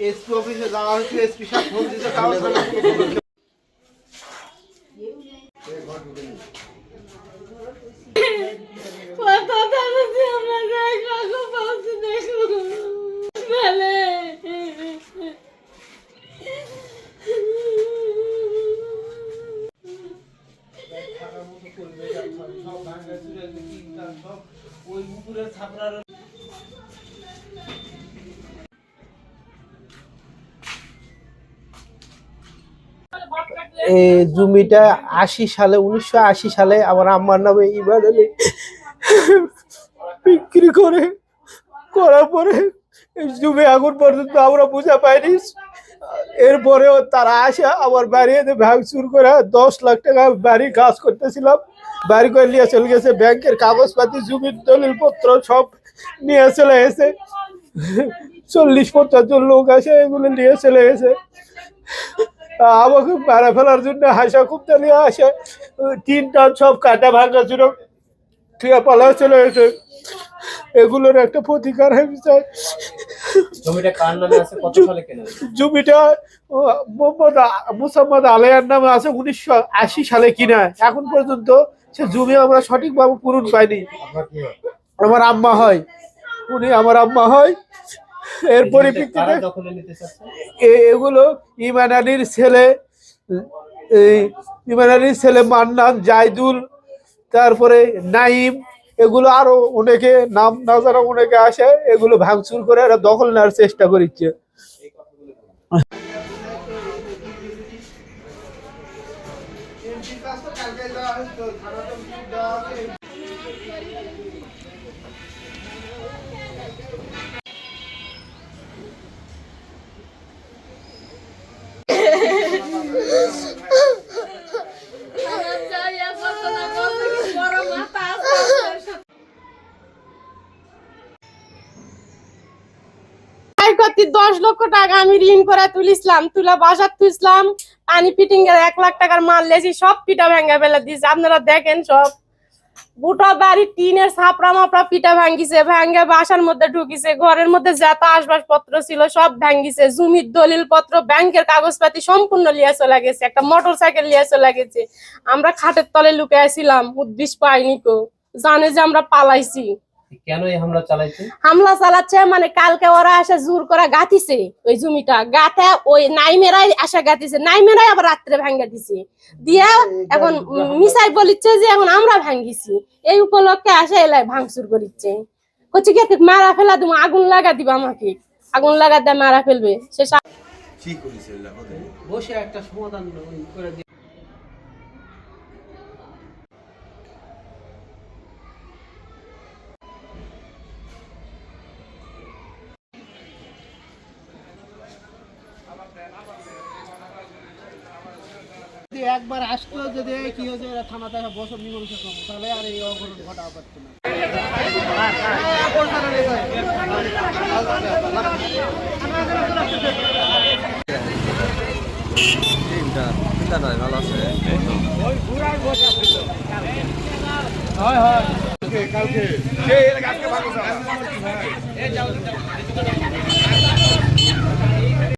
SP অফিসে যাওয়া হচ্ছে, এসপি সাহেব ফোন দিতে, তাও থানা ওই উপরের ছাপড়ার এই জমিটা 1980 সালে আমার আম্মার নামে ইমাম আলী বিক্রি করার পরে এই জমি এখন পর্যন্ত আমরা বুঝা পাইনি। এরপরেও তারা আসে আমার বাড়িতে ভাঙচুর করে 10 লাখ টাকা বাড়ি কাজ করতেছিলাম, বাড়ি করে নিয়ে চলে গেছে। ব্যাংকের কাগজপাতি, জমির দলিল পত্র সব নিয়ে চলে গেছে। 40-50 জন লোক আসে, এগুলো নিয়ে চলে গেছে। আমাকে মারা ফেলার জন্য হাসা খুবটা নিয়ে আসে, 3 টন সব কাটা ভাঙা চুরো ঠিক পালা চলে গেছে। এগুলোর একটা প্রতিকার আমি চাই। জমিটা কার নামে আছে, কত সালে কেনা? জমিটা মোহাম্মদ আলিয়ার নামে আছে, 1980 সালে কিনা। এখন পর্যন্ত সে জমি আমরা সঠিকভাবে পূরণ পাইনি। আমার আম্মা হয়, উনি আমার আম্মা হয়। এর পরিপ্রেক্ষিতে এগুলো ইমান আলীর ছেলে মান্নান, জাইদুল, তারপরে নাইম, এগুলো আরো অনেকে নাম না জানা অনেকে আসে, এগুলো ভাঙচুর করে এরা দখল নেওয়ার চেষ্টা করছে। ক্ষয়ক্ষতি 10 লক্ষ টাকা আমি ঋণ করে তুলিছিলাম, তুলা বাজার তুলছিলাম, পানি ফিটিং এর 1 লাখ টাকার মাল লেছি, সব পিঠা ভেঙে ফেলে দিয়েছে। আপনারা দেখেন, সব গোটা বাড়ি টিনের ছাপড়া মাপড়া পিঠা ভাঙ্গিছে, ভাঙ্গে বাসার মধ্যে ঢুকিছে, ঘরের মধ্যে যত আসবাবপত্র ছিল সব ভাঙ্গিছে, জমির দলিল পত্র, ব্যাংকের কাগজপাতি সম্পূর্ণ লিয়ে চলে গেছে, একটা মোটর সাইকেল লিয়ে চলে গেছে। আমরা খাটের তলে লুকে আসছিলাম, উদ্দেশ্য পাইনি, কো জানে যে আমরা পালাইছি। কেন এই হামলা চালাইছে? হামলা চালাচ্ছে মানে কালকে ওরা এসে জোর করে গাঁথিছে, ওই জমিটা গাঁথা ওই নাইমেরাই আসা গাঁথিছে, নাইমেরাই আবার রাত্রে ভাঙ্গা দিছে, দিয়া এখন মিসাই বলিচ্ছে যে এখন আমরা ভাঙ্গিছি। এই উপলক্ষে আসে এলাই ভাঙচুর করিচ্ছে, হচ্ছে কি মারা ফেলা তুমি, আগুন লাগা দিবা আমাকে, আগুন লাগা দিয়ে মারা ফেলবে। সে কি করেছে বসে একটা সমাধান করে দিয়ে একবার আসতো, যদি কি হয়েছে থানাতে বছর মীমাংসা করবো, তাহলে আর এই অঘটন ঘটা পারতো না। কালকে